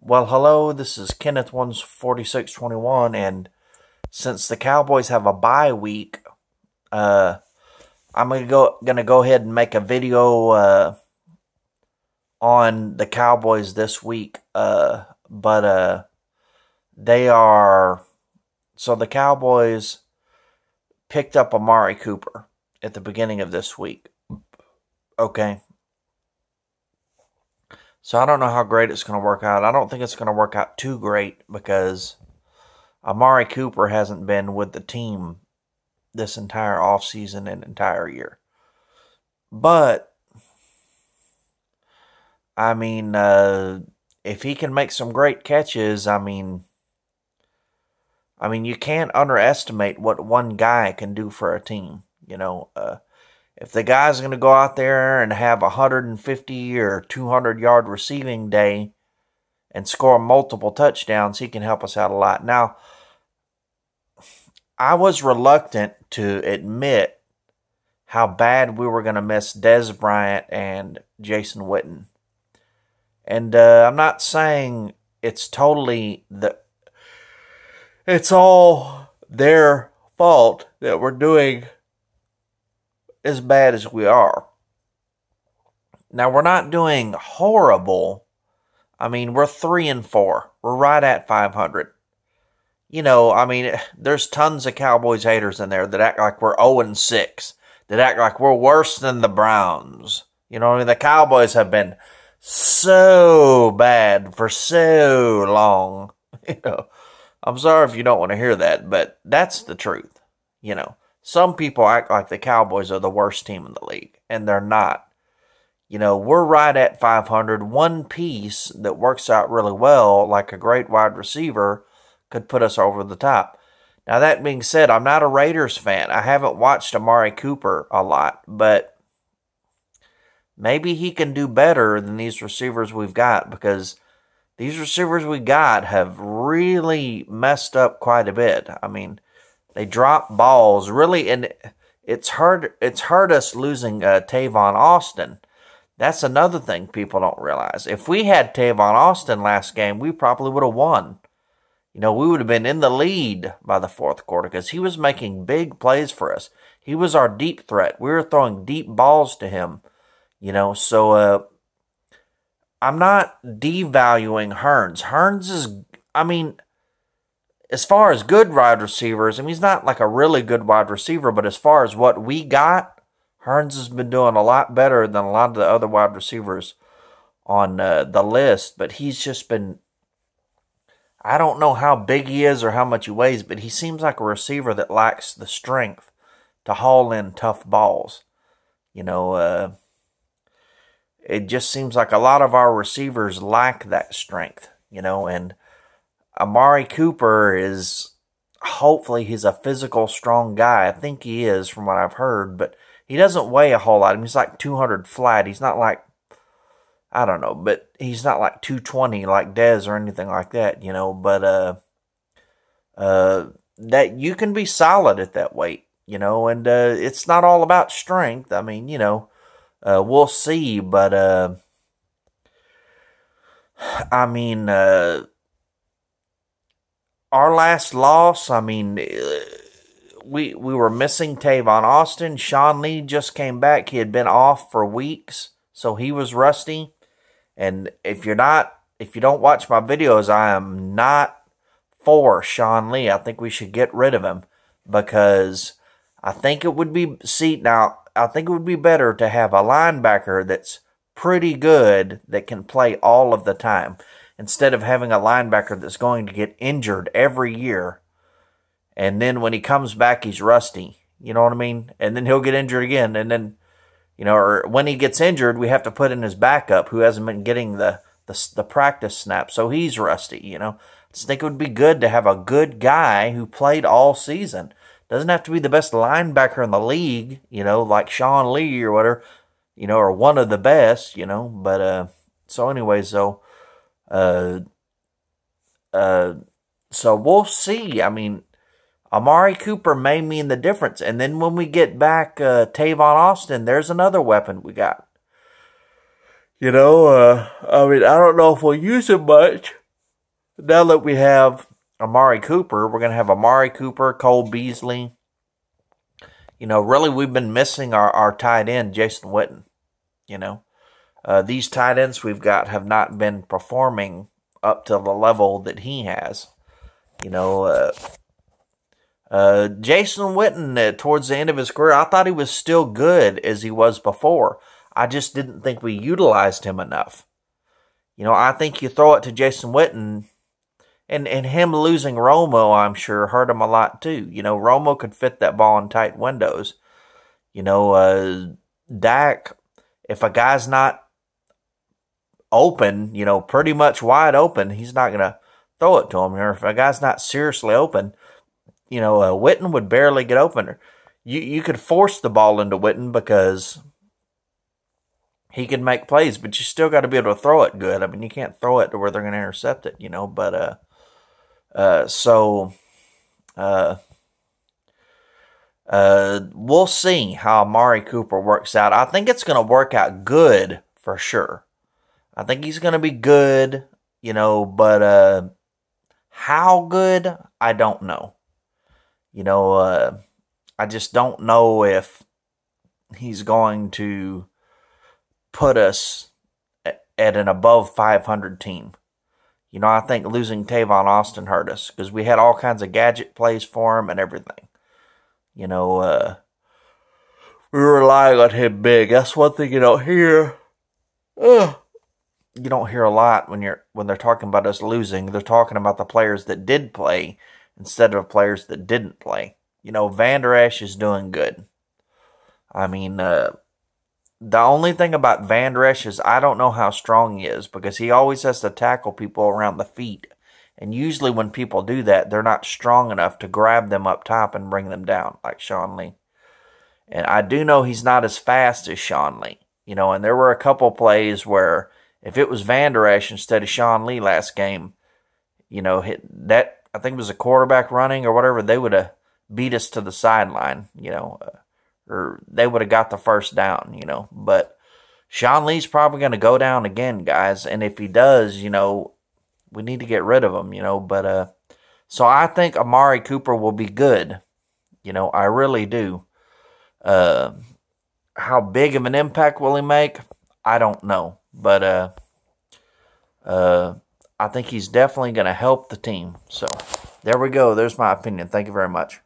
Well, hello, this is Kenneth 14621, and since the Cowboys have a bye week, I'm gonna go ahead and make a video on the Cowboys this week. But the Cowboys picked up Amari Cooper at the beginning of this week. Okay. So I don't know how great it's going to work out. I don't think it's going to work out too great because Amari Cooper hasn't been with the team this entire offseason and entire year. But, I mean, if he can make some great catches, I mean, you can't underestimate what one guy can do for a team. If the guy's going to go out there and have a 150 or 200-yard receiving day and score multiple touchdowns, he can help us out a lot. Now, I was reluctant to admit how bad we were going to miss Dez Bryant and Jason Witten. And I'm not saying it's all their fault that we're doing as bad as we are. Now, we're not doing horrible. I mean, we're 3-4. We're right at 500. There's tons of Cowboys haters in there that act like we're 0-6, that act like we're worse than the Browns. The Cowboys have been so bad for so long. I'm sorry if you don't want to hear that, but that's the truth. Some people act like the Cowboys are the worst team in the league, and they're not. We're right at 500. One piece that works out really well, like a great wide receiver, could put us over the top. Now, that being said, I'm not a Raiders fan. I haven't watched Amari Cooper a lot, but maybe he can do better than these receivers we've got, because these receivers we got have really messed up quite a bit. I mean, they drop balls, really, and it's hurt us losing Tavon Austin. That's another thing people don't realize. If we had Tavon Austin last game, we probably would have won. We would have been in the lead by the fourth quarter because he was making big plays for us. He was our deep threat. We were throwing deep balls to him. So I'm not devaluing Hearns. Hearns is, as far as good wide receivers, he's not like a really good wide receiver, but as far as what we got, Hearns has been doing a lot better than a lot of the other wide receivers on the list. But he's just been, I don't know how big he is or how much he weighs, but he seems like a receiver that lacks the strength to haul in tough balls. It just seems like a lot of our receivers lack that strength, and Amari Cooper hopefully he's a physical, strong guy. I think he is from what I've heard, but he doesn't weigh a whole lot. He's like 200 flat. He's not like, I don't know, but he's not like 220 like Dez or anything like that, but that you can be solid at that weight, and it's not all about strength. We'll see, but our last loss, we were missing Tavon Austin. Sean Lee just came back. He had been off for weeks, so he was rusty. And if you don't watch my videos, I am not for Sean Lee. I think we should get rid of him because I think it would be better to have a linebacker that's pretty good that can play all of the time, instead of having a linebacker that's going to get injured every year. And then when he comes back, he's rusty. You know what I mean? And then he'll get injured again. And then, or when he gets injured, we have to put in his backup who hasn't been getting the practice snap. So he's rusty, I just think it would be good to have a good guy who played all season. Doesn't have to be the best linebacker in the league, like Sean Lee or whatever, or one of the best, But, so anyways, though, so we'll see. Amari Cooper may mean the difference. And then when we get back Tavon Austin, there's another weapon we got. I don't know if we'll use him much. Now that we have Amari Cooper, we're going to have Amari Cooper, Cole Beasley. You know, really we've been missing our tight end, Jason Witten. You know, these tight ends we've got have not been performing up to the level that he has. You know, Jason Witten, towards the end of his career, I thought he was still good as he was before. I just didn't think we utilized him enough. You know, I think you throw it to Jason Witten, and him losing Romo, I'm sure, hurt him a lot too. You know, Romo could fit that ball in tight windows. You know, Dak, if a guy's not open, you know, pretty much wide open, he's not going to throw it to him. Or if a guy's not seriously open, you know, Witten would barely get open. You could force the ball into Witten because he can make plays, but you still got to be able to throw it good. I mean, you can't throw it to where they're going to intercept it, you know. But we'll see how Amari Cooper works out. I think it's going to work out good for sure. I think he's going to be good, you know, but how good, I don't know. You know, I just don't know if he's going to put us at an above 500 team. You know, I think losing Tavon Austin hurt us because we had all kinds of gadget plays for him and everything. You know, we were relying on him big. That's one thing you don't hear. You don't hear a lot when they're talking about us losing. They're talking about the players that did play instead of players that didn't play. You know, Van Der Esch is doing good. I mean, the only thing about Van Der Esch is I don't know how strong he is because he always has to tackle people around the feet. And usually when people do that, they're not strong enough to grab them up top and bring them down like Sean Lee. And I do know he's not as fast as Sean Lee. You know, and there were a couple plays where if it was Van Der Esch instead of Sean Lee last game, you know, I think it was a quarterback running or whatever, they would have beat us to the sideline, you know, or they would have got the first down, you know. But Sean Lee's probably going to go down again, guys. And if he does, you know, we need to get rid of him, you know. But so I think Amari Cooper will be good. You know, I really do. How big of an impact will he make? I don't know. But I think he's definitely going to help the team. So there we go. There's my opinion. Thank you very much.